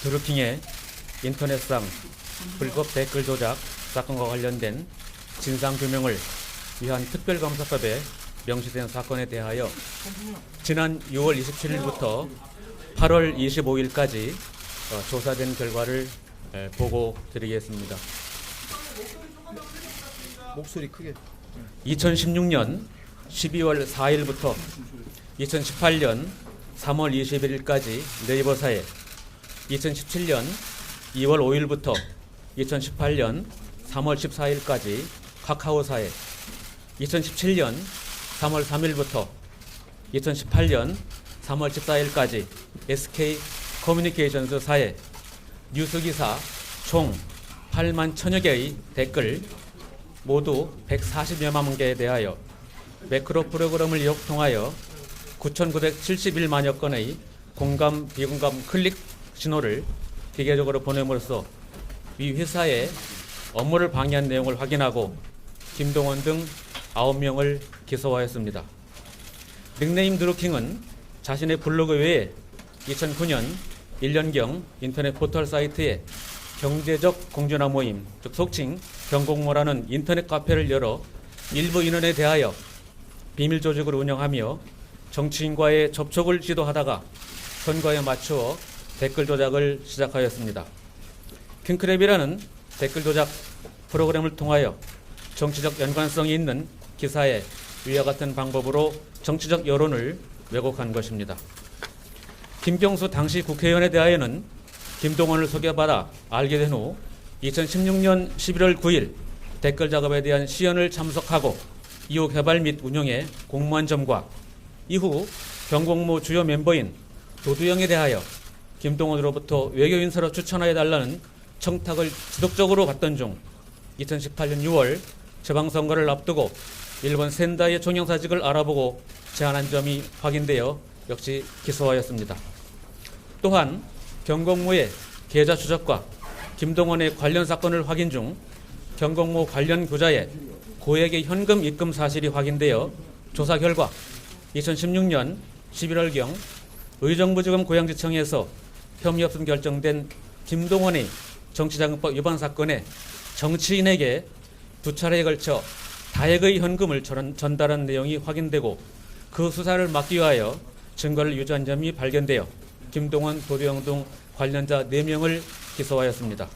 드루킹의 인터넷상 불법 댓글 조작 사건과 관련된 진상규명을 위한 특별감사법에 명시된 사건에 대하여 지난 6월 27일부터 8월 25일까지 조사된 결과를 보고 드리겠습니다. 목소리 크게. 2016년 12월 4일부터 2018년 3월 21일까지 네이버사에, 2017년 2월 5일부터 2018년 3월 14일까지 카카오사에, 2017년 3월 3일부터 2018년 3월 14일까지 SK 커뮤니케이션스사에 뉴스기사 총 8만 1000여 개의 댓글 모두 140여만 개에 대하여 매크로 프로그램을 통하여 9,971만여 건의 공감, 비공감 클릭 신호를 기계적으로 보냄으로써 위 회사의 업무를 방해한 내용을 확인하고 김동원 등 9명을 기소하였습니다. 닉네임 드루킹은 자신의 블로그 외에 2009년 1년경 인터넷 포털 사이트에 경제적 공존화 모임, 즉 속칭 경공모라는 인터넷 카페를 열어 일부 인원에 대하여 비밀 조직을 운영하며 정치인과의 접촉을 시도하다가 선거에 맞추어 댓글 조작을 시작하였습니다. 킹크랩이라는 댓글 조작 프로그램을 통하여 정치적 연관성이 있는 기사에 위와 같은 방법으로 정치적 여론을 왜곡한 것입니다. 김경수 당시 국회의원에 대하여는 김동원을 소개받아 알게 된 후 2016년 11월 9일 댓글 작업에 대한 시연을 참석하고 이후 개발 및 운영에 공모한 점과 이후 경공모 주요 멤버인 도두영에 대하여 김동원으로부터 외교인사로 추천하여달라는 청탁을 지속적으로 받던 중 2018년 6월 지방선거를 앞두고 일본 센다이의 총영사직을 알아보고 제안한 점이 확인되어 역시 기소하였습니다. 또한 경공모의 계좌 추적과 김동원의 관련 사건을 확인 중 경공모 관련 교자에 고액의 현금 입금 사실이 확인되어 조사 결과 2016년 11월경 의정부지검 고양지청에서 혐의 없음 결정된 김동원의 정치자금법 위반 사건에 정치인에게 2차례에 걸쳐 다액의 현금을 전달한 내용이 확인되고 그 수사를 막기 위하여 증거를 유지한 점이 발견되어 김동원, 도두영 등 관련자 4명을 기소하였습니다.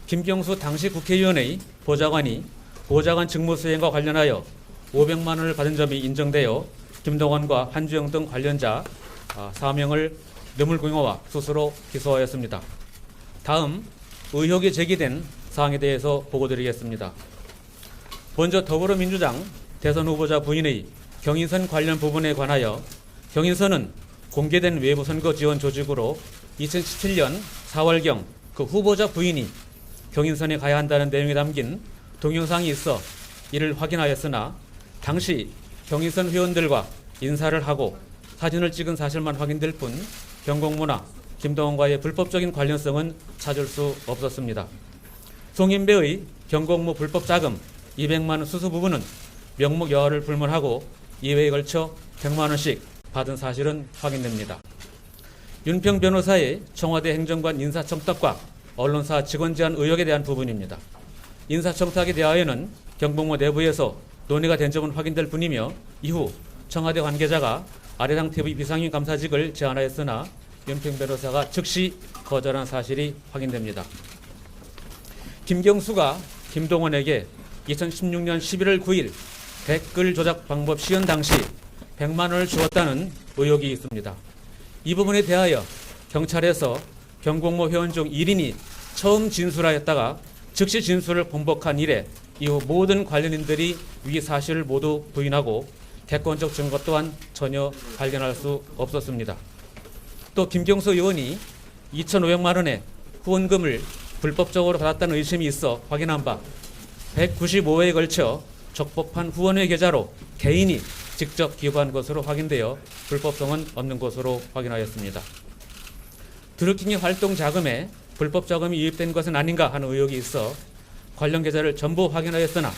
김경수 당시 국회의원의 보좌관이 보좌관 직무 수행과 관련하여 500만 원을 받은 점이 인정되어 김동원과 한주영 등 관련자 4명을 뇌물공여와 수수로 기소하였습니다. 다음 의혹이 제기된 사항에 대해서 보고드리겠습니다. 먼저 더불어민주당 대선 후보자 부인의 경인선 관련 부분에 관하여 경인선은 공개된 외부 선거 지원 조직으로 2017년 4월경 그 후보자 부인이 경인선에 가야 한다는 내용이 담긴 동영상이 있어 이를 확인하였으나 당시 경인선 회원들과 인사를 하고 사진을 찍은 사실만 확인될 뿐 경공모나 김동원과의 불법적인 관련성은 찾을 수 없었습니다. 송인배의 경공모 불법 자금 200만 원 수수 부분은 명목 여하를 불문하고 2회에 걸쳐 100만 원씩 받은 사실은 확인됩니다. 윤평 변호사의 청와대 행정관 인사청탁과 언론사 직원 제한 의혹에 대한 부분입니다. 인사청탁에 대하여는 경공모 내부에서 논의가 된 점은 확인될 뿐이며 이후 청와대 관계자가 아래당 TV 비상임 감사직을 제안하였으나 윤평 변호사가 즉시 거절한 사실이 확인됩니다. 김경수가 김동원에게 2016년 11월 9일 댓글 조작 방법 시연 당시 100만 원을 주었다는 의혹이 있습니다. 이 부분에 대하여 경찰에서 경공모 회원 중 1인이 처음 진술하였다가 즉시 진술을 번복한 이래 이후 모든 관련인들이 위 사실을 모두 부인하고 객관적 증거 또한 전혀 발견할 수 없었습니다. 또 김경수 의원이 2,500만 원의 후원금을 불법적으로 받았다는 의심이 있어 확인한 바 195회에 걸쳐 적법한 후원회 계좌로 개인이 직접 기부한 것으로 확인되어 불법성은 없는 것으로 확인하였습니다. 드루킹의 활동 자금에 불법 자금이 유입된 것은 아닌가 하는 의혹이 있어 관련 계좌를 전부 확인하였으나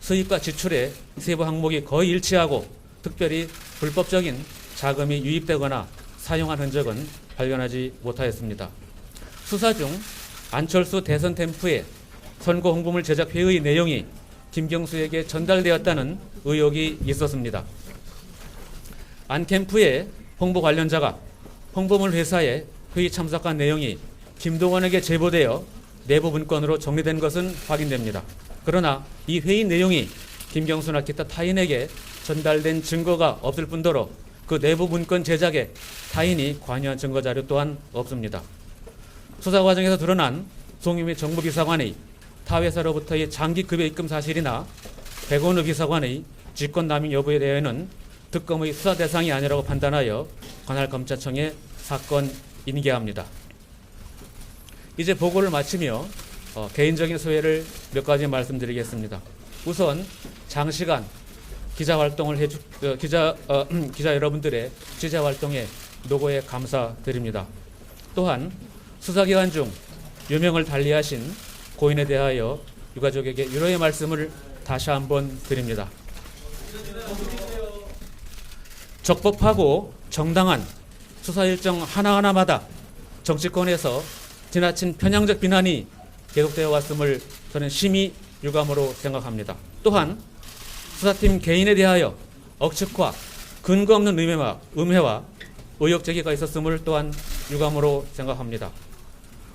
수입과 지출의 세부 항목이 거의 일치하고 특별히 불법적인 자금이 유입되거나 사용한 흔적은 발견하지 못하였습니다. 수사 중 안철수 대선 캠프의 선거 홍보물 제작 회의 내용이 김경수에게 전달되었다는 의혹이 있었습니다. 안 캠프의 홍보 관련자가 홍보물 회사에 회의 참석한 내용이 김동완에게 제보되어 내부 문건으로 정리된 것은 확인됩니다. 그러나 이 회의 내용이 김경수나 기타 타인에게 전달된 증거가 없을 뿐더러 그 내부 문건 제작에 타인이 관여한 증거 자료 또한 없습니다. 수사 과정에서 드러난 송유미 정부 비서관의 타 회사로부터의 장기 급여 입금 사실이나 백원우 비서관의 직권 남용 여부에 대해서는 특검의 수사 대상이 아니라고 판단하여 관할 검찰청에 사건 인계합니다. 이제 보고를 마치며 개인적인 소회를 몇 가지 말씀드리겠습니다. 우선 장시간 기자 활동을 기자 여러분들의 취재 활동에 노고에 감사드립니다. 또한 수사기간 중 유명을 달리하신 고인에 대하여 유가족에게 위로의 말씀을 다시 한번 드립니다. 적법하고 정당한 수사 일정 하나하나마다 정치권에서 지나친 편향적 비난이 계속되어 왔음을 저는 심히 유감으로 생각합니다. 또한 수사팀 개인에 대하여 억측과 근거 없는 음해와 의혹 제기가 있었음을 또한 유감으로 생각합니다.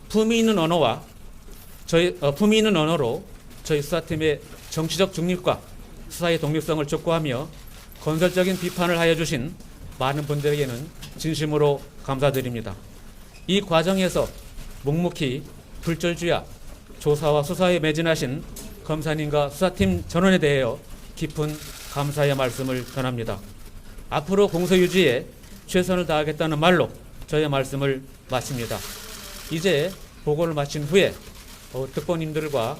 품위 있는 언어로 저희 수사팀의 정치적 중립과 수사의 독립성을 촉구하며 건설적인 비판을 하여 주신 많은 분들에게는 진심으로 감사드립니다. 이 과정에서 묵묵히 불철주야 조사와 수사에 매진하신 검사님과 수사팀 전원에 대하여 깊은 감사의 말씀을 전합니다. 앞으로 공소 유지에 최선을 다하겠다는 말로 저의 말씀을 마칩니다. 이제 보고를 마친 후에 특보님들과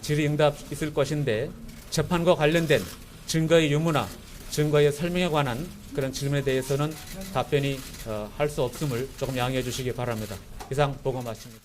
질의응답 있을 것인데 재판과 관련된 증거의 유무나 증거의 설명에 관한 그런 질문에 대해서는 답변이 할 수 없음을 조금 양해해 주시기 바랍니다. 이상 보고 마칩니다.